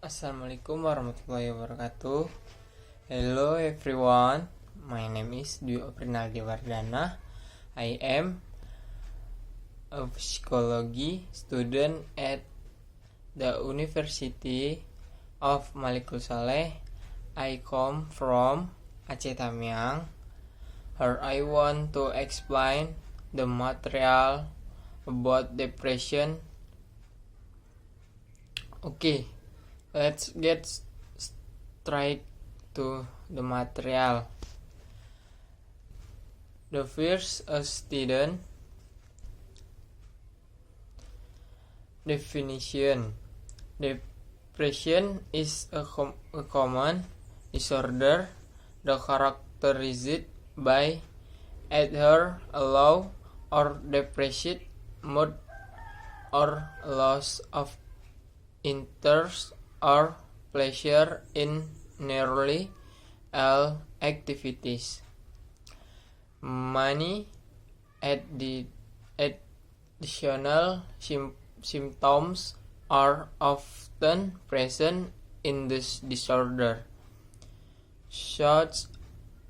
Assalamualaikum warahmatullahi wabarakatuh. Hello everyone, my name is Dwi Oprinaldi Wardana. I am a psikologi student at the University of Malikul Saleh. I come from Aceh Tamiang. Here I want to explain the material about depression. Okay, let's get straight to the material. The first student definition. Depression is a common disorder that characterized by either a low or depressed mood or loss of interest or pleasure in nearly all activities. Many additional symptoms are often present in this disorder, such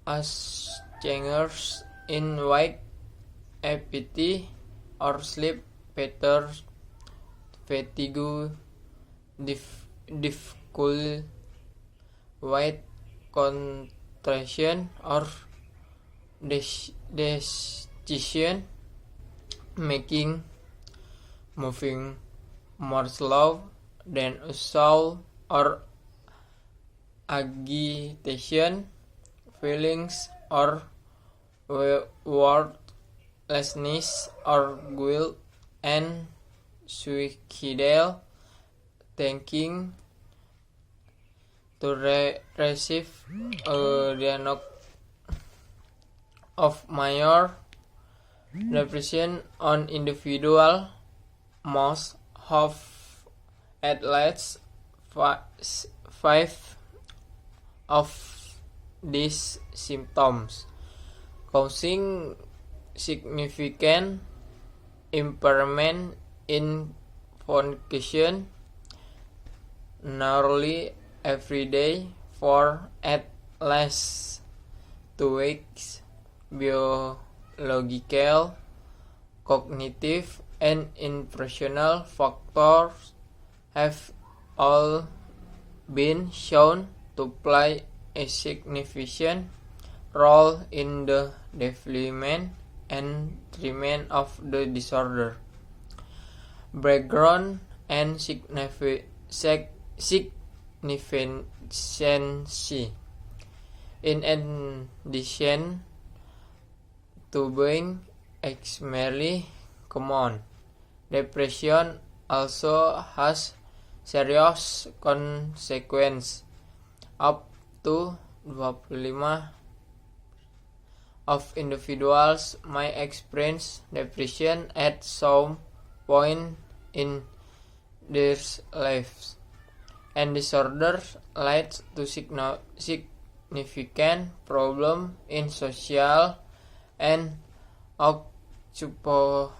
as changes in weight, appetite, or sleep patterns, fatigue, difficult weight concentration, or decision making, moving more slow than usual, or agitation, feelings or worthlessness or guilt, and suicidal thinking. To receive a diagnosis of major depression on individual must have at least 5 of these symptoms, causing significant impairment in function nearly every day for at least 2 weeks. Biological, cognitive, and impressional factors have all been shown to play a significant role in the development and treatment of the disorder. Background and significance. In addition to being extremely common, depression also has serious consequences. Up to 25% of individuals may experience depression at some point in their lives, and disorders lead to significant problems in social and occupational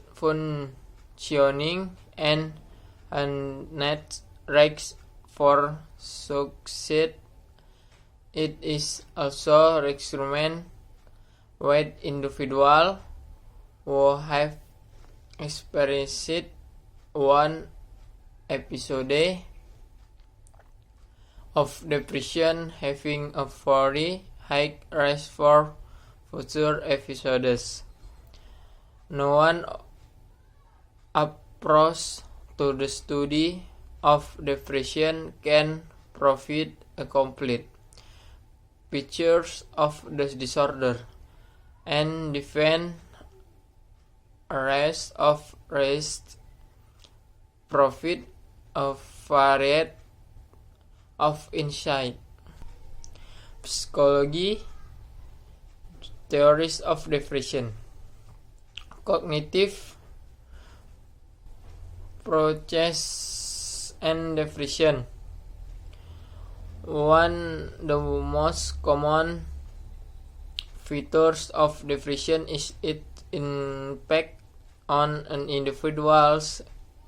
functioning and net risks for suicide. It is also recommended with individuals who have experienced one episode of depression having a very high risk for future episodes. No one approach to the study of depression can provide a complete picture of the disorder and define areas of risk. Provide a variety of insight. Psikologi, theories of depression, cognitive process and depression. One the most common features of depression is its impact on an individual's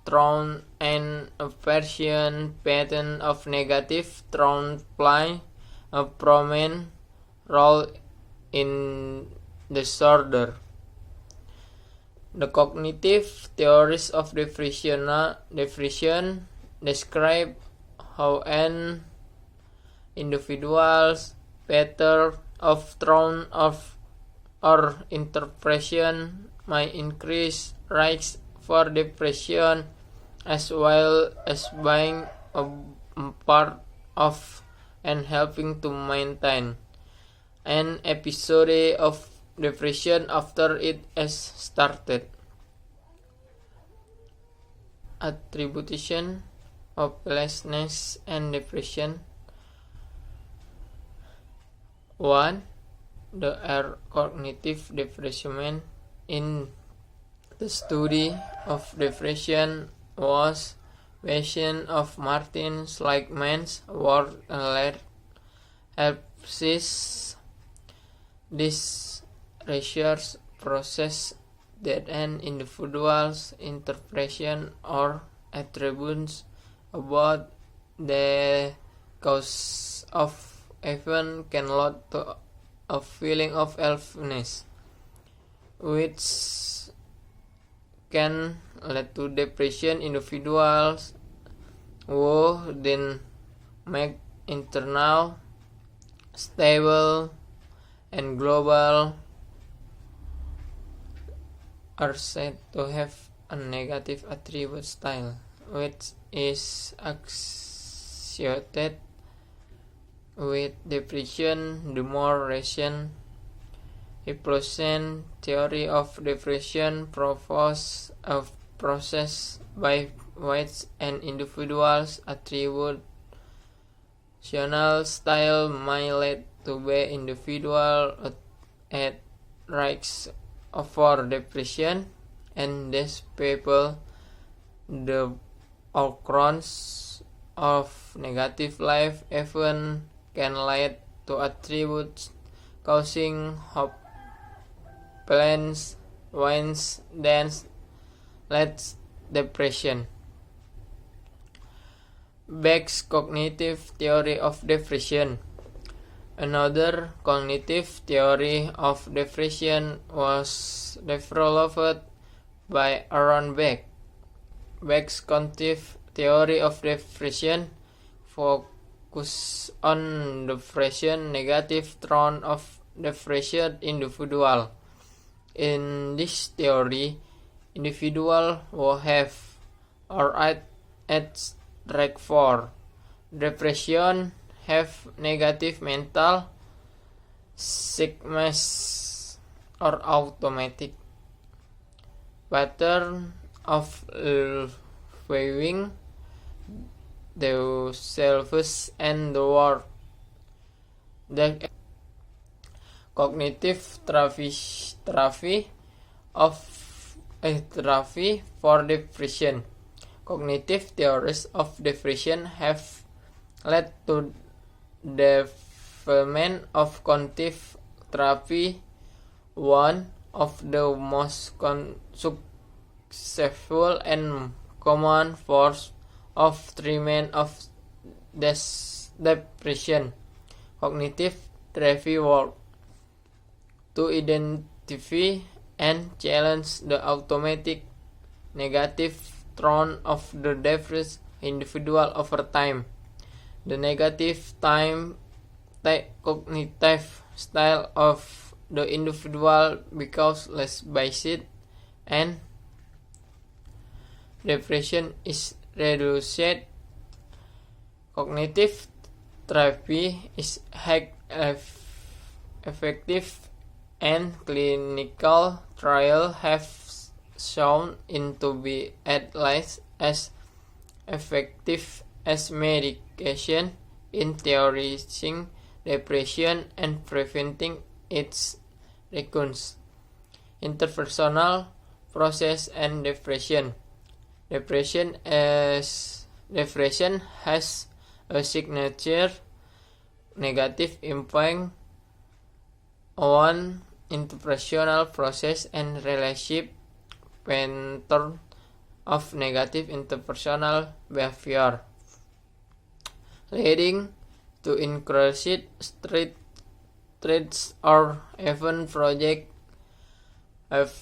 thought and aversion pattern of negative thought play a prominent role in disorder. The cognitive theories of depression describe how an individual's pattern of thought or interpretation may increase risk for depression, as well as being a part of and helping to maintain an episode of depression after it has started. Attribution of helplessness and depression. 1. The cognitive development in the study of depression was based of Martin Seligman's work and helps this research process that an individual's interpretation or attributes about the cause of event can lead to a feeling of helplessness, which can lead to depression. Individuals who then make internal, stable, and global are said to have a negative attribute style, which is associated with depression. The more recent Hippolytean theory of depression proposes a process by which an individual's attributional style may lead to be individual at risk for depression, and these people, the occurrence of negative life events can lead to attributes causing hopelessness, then leads depression. Beck's cognitive theory of depression. Another cognitive theory of depression was developed by Aaron Beck. Beck's cognitive theory of depression focuses on the negative thought of depressed individual. In this theory, individuals who have or are at risk for depression have negative mental sickness or automatic pattern of viewing themselves and the world. The cognitive therapy for depression. Cognitive theories of depression have led to development of cognitive therapy. One of the most successful and common forms of treatment of depression. Cognitive therapy work to identify and challenge the automatic negative thought of the depressed individual over time. The negative cognitive style of the individual becomes less based, and depression is reduced. Cognitive therapy is highly effective, and clinical trials have shown it to be at least as effective as medication in treating depression and preventing its recurrence. Interpersonal process and depression. Depression has a signature negative impact on interpersonal process and relationship pattern of negative interpersonal behavior, leading to increased threats or even projects have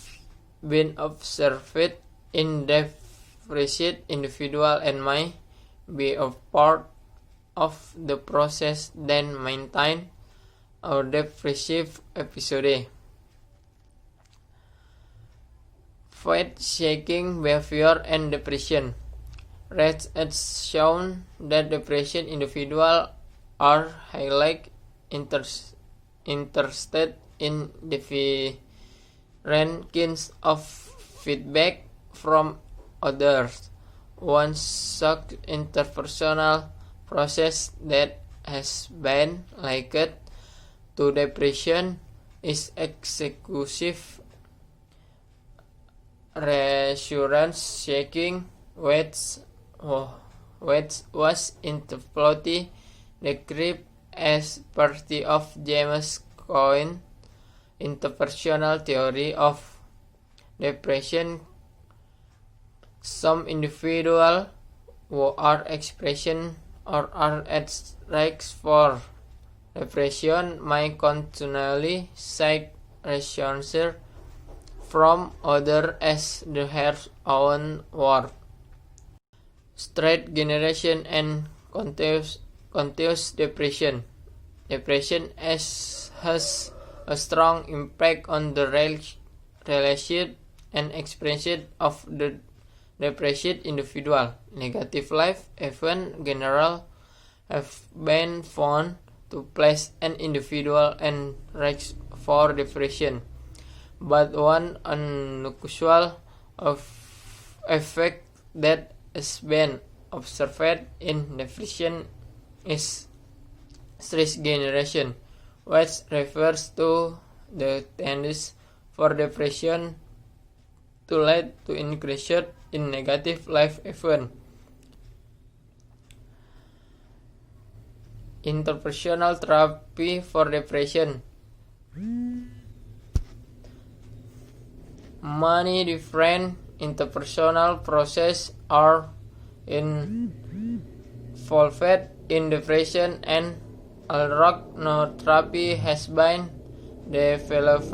been observed in depressed individuals and may be a part of the process then maintain a depressive episode. Fact-checking behavior and depression. Research has shown that depression individuals are highly interested in different kinds of feedback from others. One such interpersonal process that has been linked to depression is exclusive reassurance checking, which was initially described as part of James Cohen's interpersonal theory of depression. Some individuals who are expression or are at risk for depression may continually seek reassurance from others as their own work. Stress generation and continuous depression. Depression has a strong impact on the relationship and expression of the depressed individual. Negative life events generally have been found to place an individual at risk for depression, but one unusual effect that has been observed in depression is stress generation, which refers to the tendency for depression to lead to increase in negative life events. Interpersonal therapy for depression. Many different interpersonal processes are involved in depression, and although therapy has been developed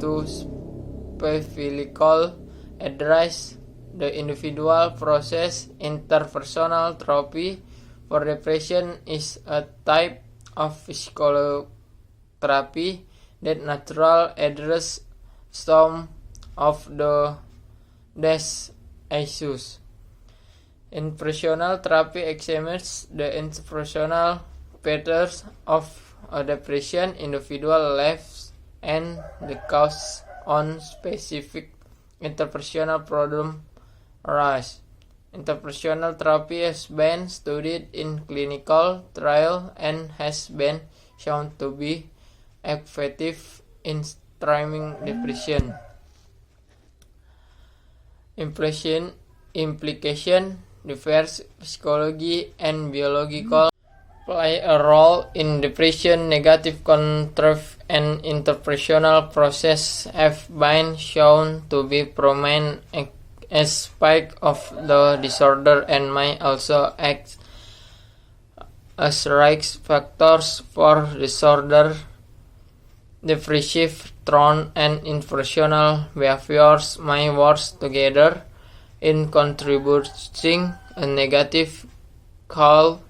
to specifically address the individual process, interpersonal therapy for depression is a type of psychotherapy that naturally addresses some of these issues. Interpersonal therapy examines the interpersonal patterns of a depression individual lives and the cause on specific interpersonal problem arise. Interpersonal therapy has been studied in clinical trials and has been shown to be effective in trimming depression. Implication. Diverse psikologi and biological play a role in depression. Negative contrast and interpersonal process have been shown to be prominent aspect of the disorder and may also act as risk factors for disorder. Depressive tone and interpersonal behaviors may work together in contributing a negative call,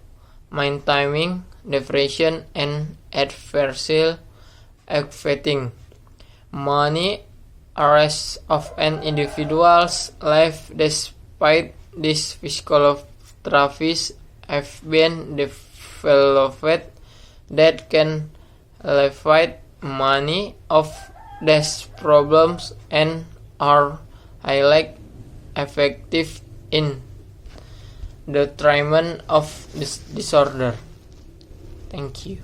maintaining depression and adversely affecting many areas of an individual's life. Despite these physical therapies have been developed that can alleviate many of these problems and are highly effective in the treatment of this disorder. Thank you.